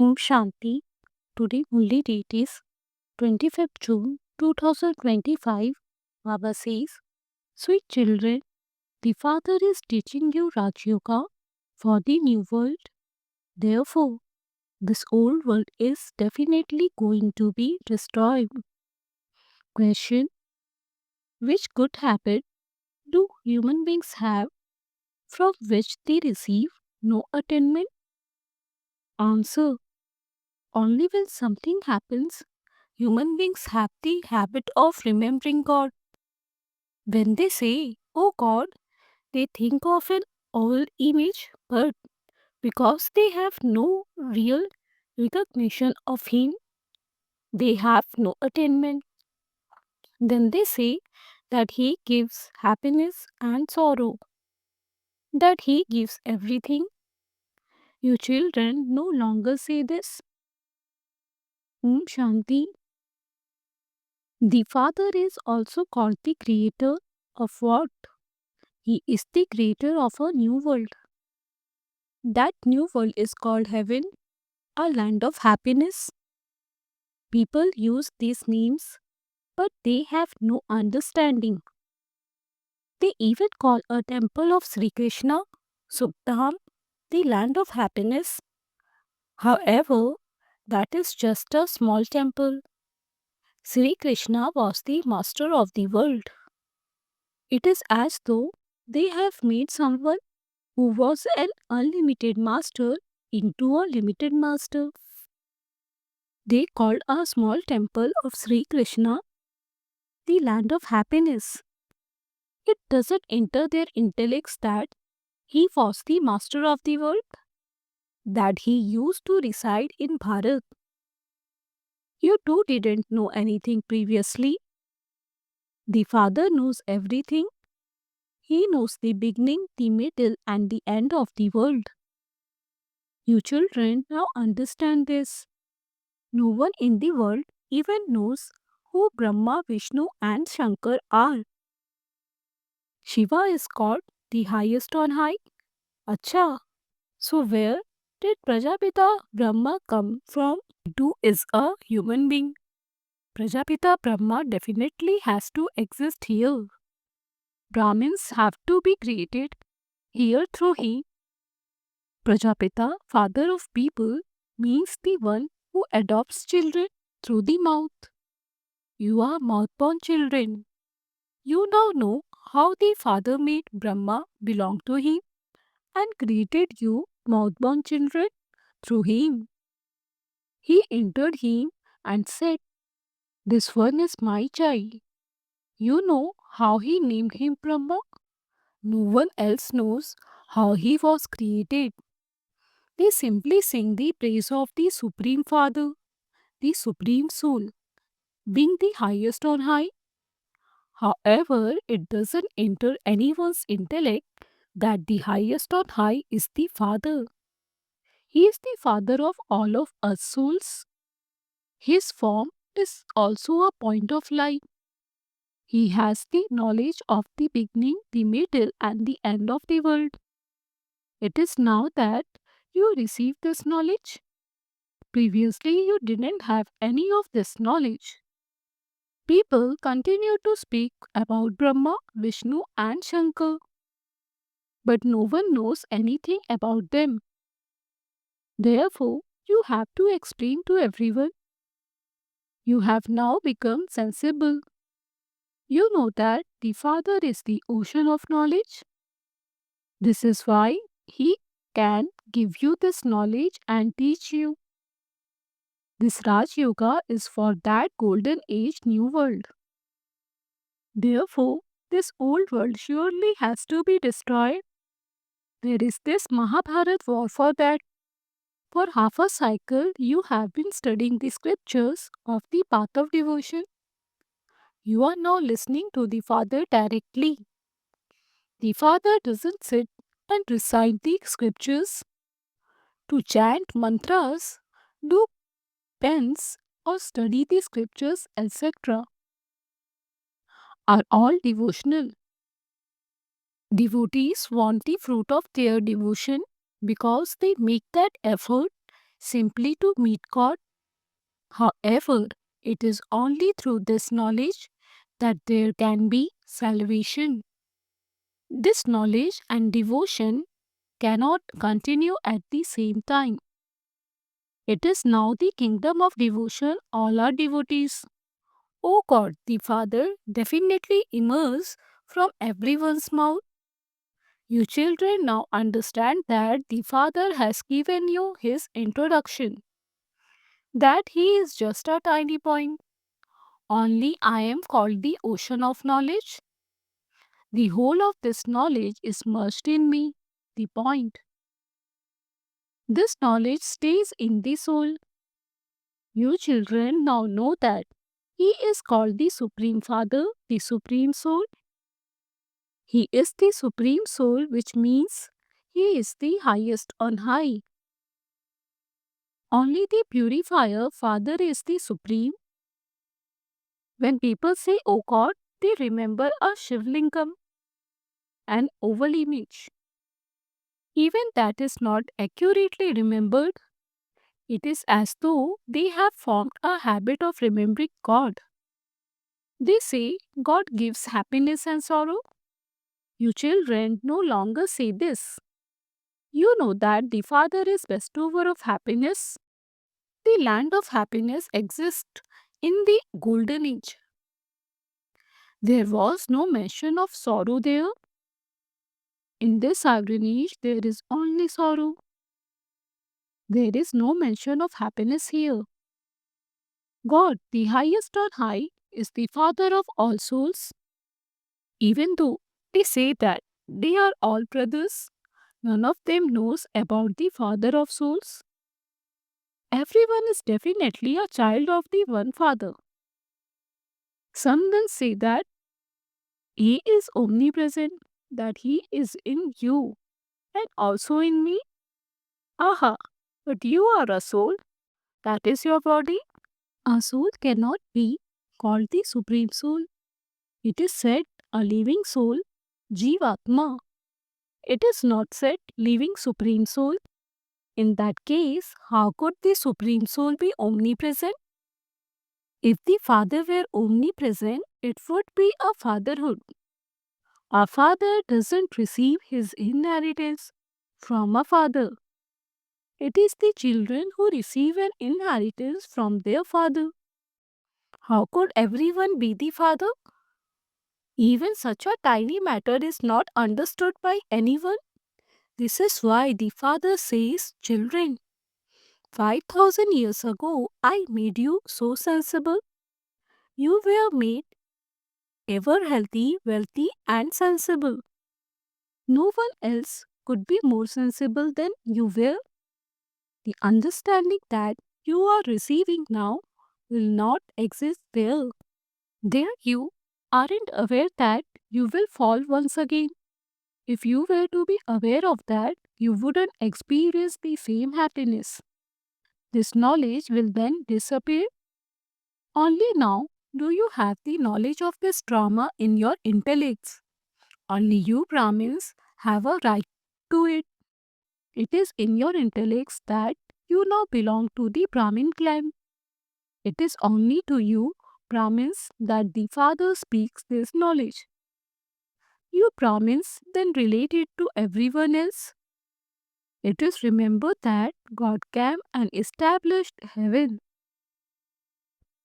Om Shanti. Today only date is 25th June 2025. Baba says, Sweet children, the Father is teaching you Raj Yoga for the new world. Therefore, this old world is definitely going to be destroyed. Question: which good habit do human beings have from which they receive no attainment? Answer: only when something happens, human beings have the habit of remembering God. When they say, Oh God, they think of an old image, but because they have no real recognition of Him, they have no attainment. Then they say that He gives happiness and sorrow, that He gives everything. You children no longer say this. Om Shanti. The Father is also called the creator of what? He is the creator of a new world. That new world is called heaven, a land of happiness. People use these names, but they have no understanding. They even call a temple of Sri Krishna, Sukdham, the land of happiness. However, that is just a small temple. Sri Krishna was the master of the world. It is as though they have made someone who was an unlimited master into a limited master. They called a small temple of Sri Krishna the land of happiness. It doesn't enter their intellects that he was the master of the world, that he used to reside in Bharat. You too didn't know anything previously. The Father knows everything. He knows the beginning, the middle, and the end of the world. You children now understand this. No one in the world even knows who Brahma, Vishnu, and Shankar are. Shiva is called the highest on high. Acha, so where did Prajapita Brahma come from? Who is a human being? Prajapita Brahma definitely has to exist here. Brahmins have to be created here through him. Prajapita, father of people, means the one who adopts children through the mouth. You are mouth-born children. You now know how the Father made Brahma belong to him and created you mouth-born children through him. He entered him and said, This one is my child. You know how he named him Brahma? No one else knows how he was created. They simply sing the praise of the Supreme Father, the Supreme Soul, being the highest on high. However, it doesn't enter anyone's intellect that the highest on high is the Father. He is the Father of all of us souls. His form is also a point of light. He has the knowledge of the beginning, the middle, and the end of the world. It is now that you receive this knowledge. Previously, you didn't have any of this knowledge. People continue to speak about Brahma, Vishnu, and Shankar, but no one knows anything about them. Therefore, you have to explain to everyone. You have now become sensible. You know that the Father is the ocean of knowledge. This is why He can give you this knowledge and teach you. This Raj Yoga is for that golden age new world. Therefore, this old world surely has to be destroyed. There is this Mahabharat war for that. For half a cycle, you have been studying the scriptures of the path of devotion. You are now listening to the Father directly. The Father doesn't sit and recite the scriptures. To chant mantras, do pens, or study the scriptures, etc., are all devotional. Devotees want the fruit of their devotion because they make that effort simply to meet God. However, it is only through this knowledge that there can be salvation. This knowledge and devotion cannot continue at the same time. It is now the kingdom of devotion, all are devotees. O God, the Father definitely emerges from everyone's mouth. You children now understand that the Father has given you his introduction, that he is just a tiny point. Only I am called the ocean of knowledge. The whole of this knowledge is merged in me, the point. This knowledge stays in the soul. You children now know that he is called the Supreme Father, the Supreme Soul. He is the Supreme Soul, which means he is the highest on high. Only the purifier Father is the Supreme. When people say, "O God," they remember a Shivlingam, an oval image. Even that is not accurately remembered. It is as though they have formed a habit of remembering God. They say God gives happiness and sorrow. You children no longer say this. You know that the Father is bestower of happiness. The land of happiness exists in the Golden Age. There was no mention of sorrow there. In this Iron Age, there is only sorrow. There is no mention of happiness here. God, the highest on high, is the Father of all souls. Even though they say that they are all brothers, none of them knows about the Father of souls. Everyone is definitely a child of the one Father. Some then say that he is omnipresent, that he is in you and also in me. Aha, but you are a soul, that is your body. A soul cannot be called the Supreme Soul. It is said a living soul, Jivatma. It is not said living Supreme Soul. In that case, how could the Supreme Soul be omnipresent? If the Father were omnipresent, it would be a fatherhood. A father doesn't receive his inheritance from a father. It is the children who receive an inheritance from their father. How could everyone be the father? Even such a tiny matter is not understood by anyone. This is why the father says, "Children, 5,000 years ago I made you so sensible. You were made ever healthy, wealthy, and sensible. No one else could be more sensible than you were. The understanding that you are receiving now will not exist there. There you aren't aware that you will fall once again. If you were to be aware of that, you wouldn't experience the same happiness. This knowledge will then disappear. Only now do you have the knowledge of this drama in your intellects. Only you Brahmins have a right to it. It is in your intellects that you now belong to the Brahmin clan. It is only to you Brahmins that the Father speaks this knowledge. You Brahmins then relate it to everyone else. It is remembered that God came and established heaven.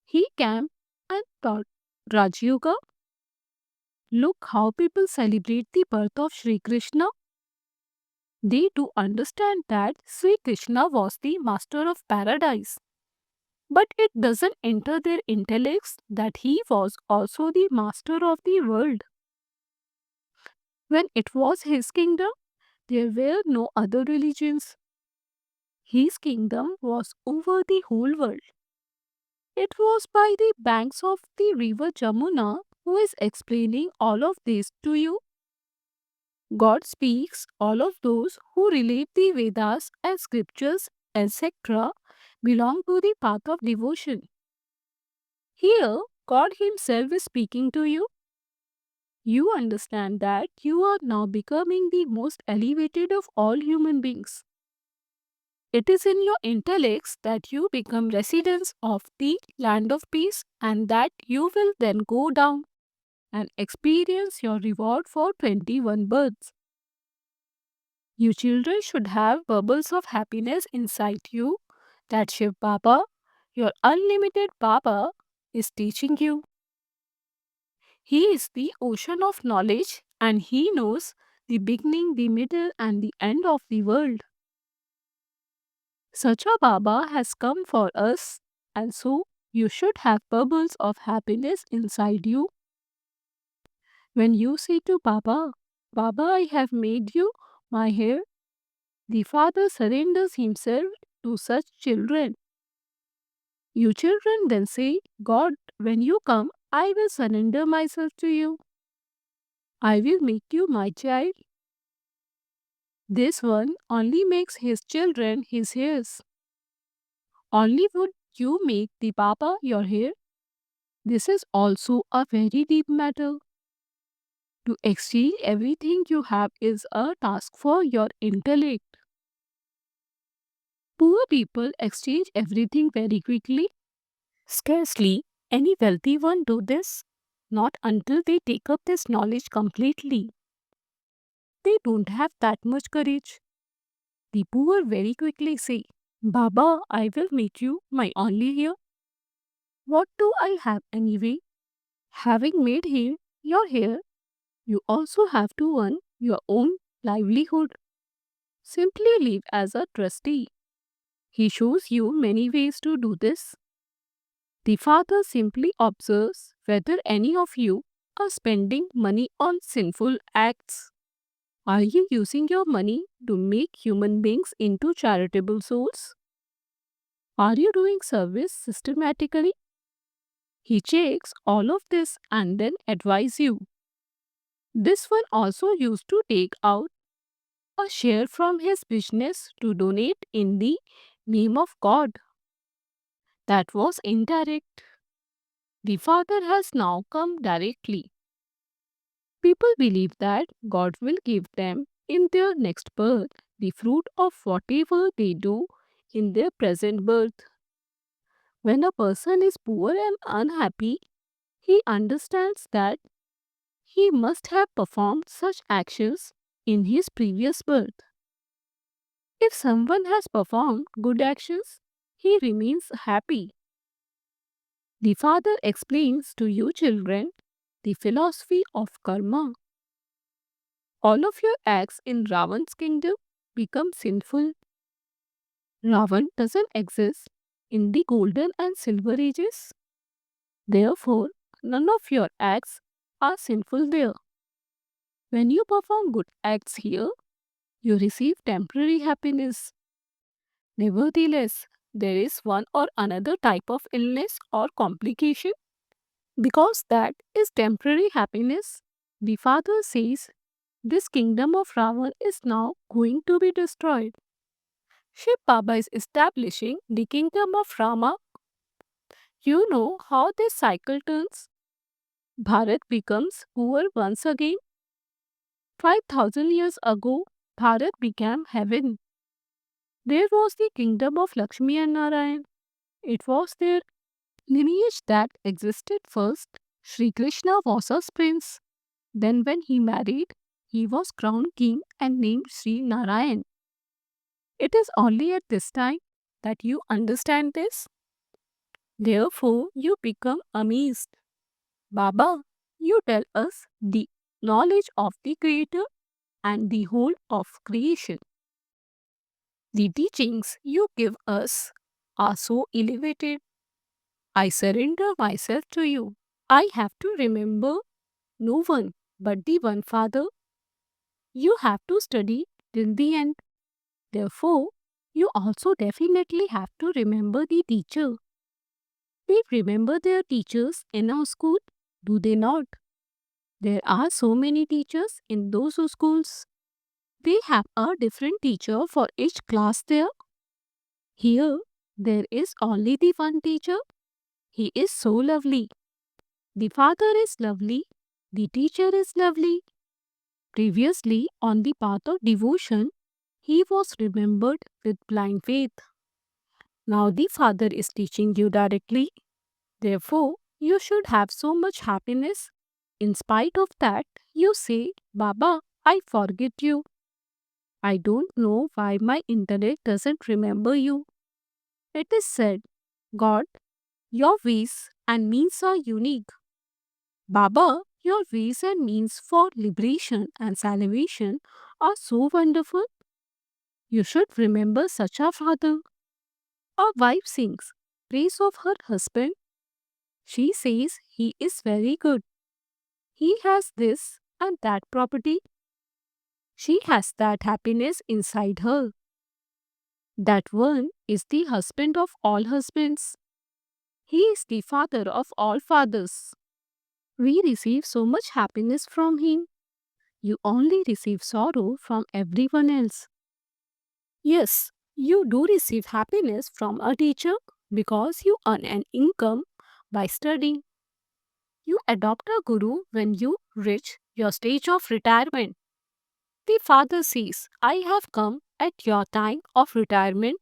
He came and taught Raj Yoga. Look how people celebrate the birth of Sri Krishna. They do understand that Sri Krishna was the master of paradise. But it doesn't enter their intellects that he was also the master of the world. When it was his kingdom, there were no other religions. His kingdom was over the whole world. It was by the banks of the river Jamuna who is explaining all of this to you. God speaks all of those who relate the Vedas and scriptures, etc., belong to the path of devotion. Here, God Himself is speaking to you. You understand that you are now becoming the most elevated of all human beings. It is in your intellects that you become residents of the land of peace, and that you will then go down and experience your reward for 21 births. You children should have bubbles of happiness inside you that Shiv Baba, your unlimited Baba, is teaching you. He is the ocean of knowledge and he knows the beginning, the middle, and the end of the world. Such a Baba has come for us, and so you should have bubbles of happiness inside you. When you say to Baba, Baba, I have made you my heir, the Father surrenders himself to such children. You children then say, God, when you come, I will surrender myself to you. I will make you my child. This one only makes his children his heirs. Only would you make the Baba your heir? This is also a very deep matter. To exchange everything you have is a task for your intellect. Poor people exchange everything very quickly. Scarcely any wealthy one do this, not until they take up this knowledge completely. They don't have that much courage. The poor very quickly say, Baba, I will make you my only heir. What do I have anyway? Having made him your heir, you also have to earn your own livelihood. Simply live as a trustee. He shows you many ways to do this. The father simply observes whether any of you are spending money on sinful acts. Are you using your money to make human beings into charitable souls? Are you doing service systematically? He checks all of this and then advises you. This one also used to take out a share from his business to donate in the name of God. That was indirect. The Father has now come directly. People believe that God will give them in their next birth the fruit of whatever they do in their present birth. When a person is poor and unhappy, he understands that he must have performed such actions in his previous birth. If someone has performed good actions, he remains happy. The Father explains to you children the philosophy of karma. All of your acts in Ravan's kingdom become sinful. Ravan doesn't exist in the golden and silver ages. Therefore, none of your acts are sinful there. When you perform good acts here, you receive temporary happiness. Nevertheless, there is one or another type of illness or complication. Because that is temporary happiness, the Father says this kingdom of Ravan is now going to be destroyed. Shiv Baba is establishing the kingdom of Rama. You know how this cycle turns. Bharat becomes poor once again. 5,000 years ago, Bharat became heaven. There was the kingdom of Lakshmi and Narayan. It was their lineage that existed first. Sri Krishna was a prince. Then, when he married, he was crowned king and named Sri Narayan. It is only at this time that you understand this. Therefore, you become amazed. Baba, you tell us the knowledge of the Creator and the whole of creation. The teachings you give us are so elevated. I surrender myself to you. I have to remember no one but the one Father. You have to study till the end. Therefore, you also definitely have to remember the teacher. They remember their teachers in our school, do they not? There are so many teachers in those schools. They have a different teacher for each class there. Here, there is only the one teacher. He is so lovely. The father is lovely. The teacher is lovely. Previously, on the path of devotion, he was remembered with blind faith. Now the Father is teaching you directly. Therefore, you should have so much happiness. In spite of that, you say, Baba, I forget you. I don't know why my intellect doesn't remember you. It is said, God, your ways and means are unique. Baba, your ways and means for liberation and salvation are so wonderful. You should remember such a father. A wife sings praise of her husband. She says he is very good. He has this and that property. She has that happiness inside her. That one is the husband of all husbands. He is the father of all fathers. We receive so much happiness from him. You only receive sorrow from everyone else. Yes, you do receive happiness from a teacher because you earn an income by studying. You adopt a guru when you reach your stage of retirement. The father says, I have come at your time of retirement.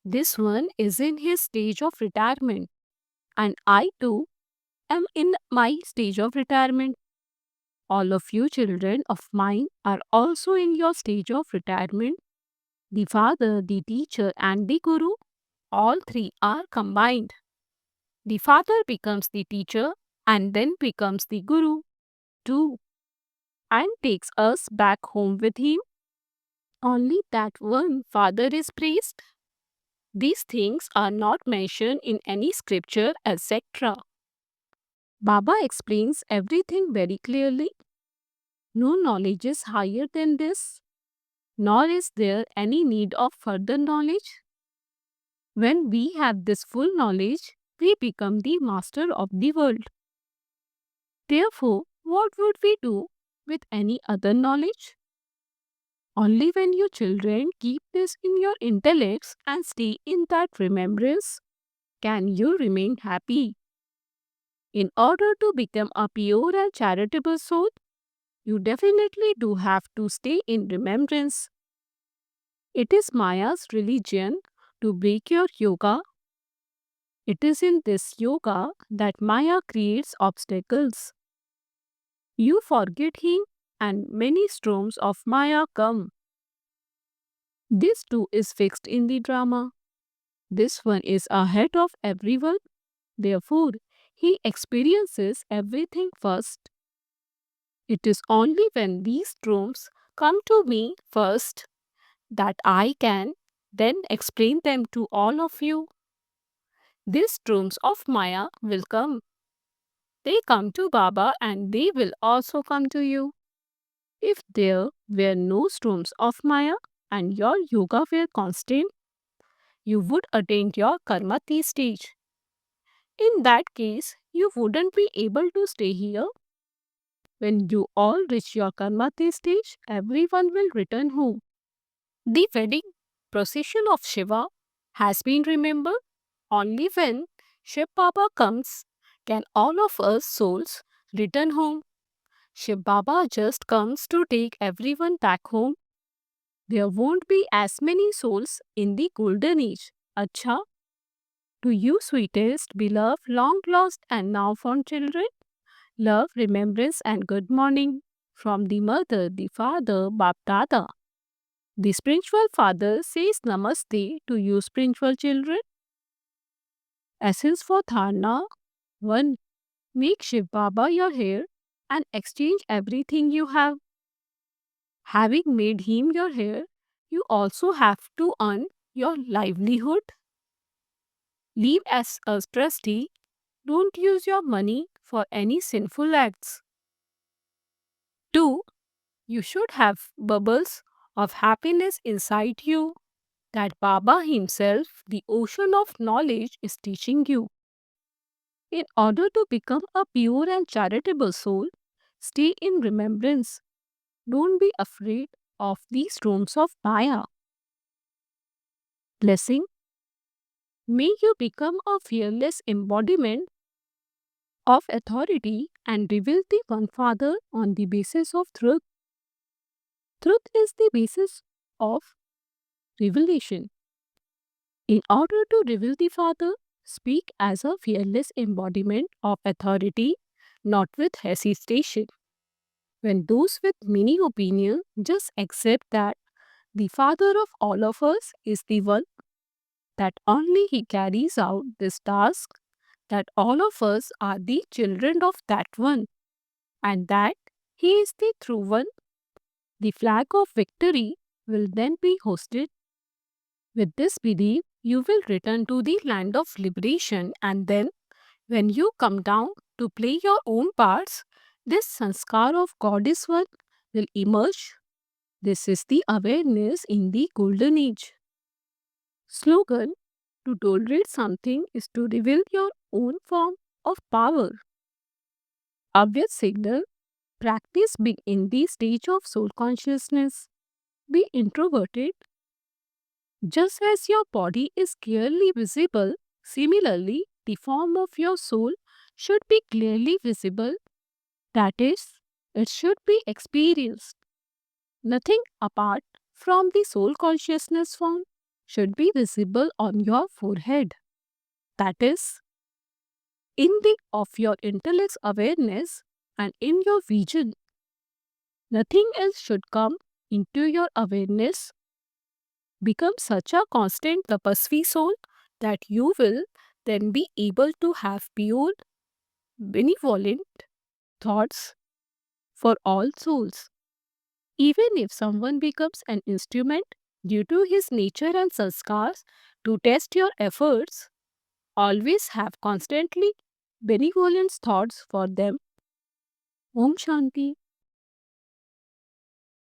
This one is in his stage of retirement, and I too am in my stage of retirement. All of you children of mine are also in your stage of retirement. The father, the teacher, and the guru, all three are combined. The father becomes the teacher and then becomes the guru too, and takes us back home with him. Only that one father is praised. These things are not mentioned in any scripture, etc. Baba explains everything very clearly. No knowledge is higher than this, nor is there any need of further knowledge. When we have this full knowledge, we become the master of the world. Therefore, what would we do with any other knowledge? Only when you children keep this in your intellects and stay in that remembrance can you remain happy. In order to become a pure and charitable soul, you definitely do have to stay in remembrance. It is Maya's religion to break your yoga. It is in this yoga that Maya creates obstacles. You forget him and many storms of Maya come. This too is fixed in the drama. This one is ahead of everyone. Therefore, he experiences everything first. It is only when these storms come to me first that I can then explain them to all of you. These storms of Maya will come. They come to Baba and they will also come to you. If there were no storms of Maya and your yoga were constant, you would attain your karmati stage. In that case, you wouldn't be able to stay here. When you all reach your karmati stage, everyone will return home. The wedding procession of Shiva has been remembered. Only when Shiv Baba comes can all of us souls return home. Shiv Baba just comes to take everyone back home. There won't be as many souls in the golden age. Acha, to you sweetest, beloved, long lost and now found children, love, remembrance and good morning from the mother, the father, Bap Dada. The spiritual father says namaste to you spiritual children. Essence for Dharna 1. Make Shiv Baba your heir and exchange everything you have. Having made him your heir, you also have to earn your livelihood. Leave as a trustee. Don't use your money for any sinful acts. 2. You should have bubbles of happiness inside you that Baba himself, the ocean of knowledge, is teaching you. In order to become a pure and charitable soul, stay in remembrance. Don't be afraid of these storms of Maya. Blessing. May you become a fearless embodiment of authority and reveal the One Father on the basis of truth. Truth is the basis of revelation. In order to reveal the Father, speak as a fearless embodiment of authority, not with hesitation. When those with many opinions just accept that the Father of all of us is the one, that only He carries out this task, that all of us are the children of that one, and that He is the true one, the flag of victory will then be hoisted. With this belief, you will return to the land of liberation, and then, when you come down to play your own parts, this sanskar of God is one will emerge. This is the awareness in the golden age. Slogan: to tolerate something is to reveal your own form of power. Obvious signal: practice being in the stage of soul consciousness. Be introverted. Just as your body is clearly visible, similarly, the form of your soul should be clearly visible. That is, it should be experienced. Nothing apart from the soul consciousness form should be visible on your forehead. That is, in the of your intellect's awareness and in your vision. Nothing else should come into your awareness. Become such a constant tapasvi soul that you will then be able to have pure, benevolent thoughts for all souls. Even if someone becomes an instrument due to his nature and sanskars to test your efforts, always have constantly benevolent thoughts for them. Om Shanti.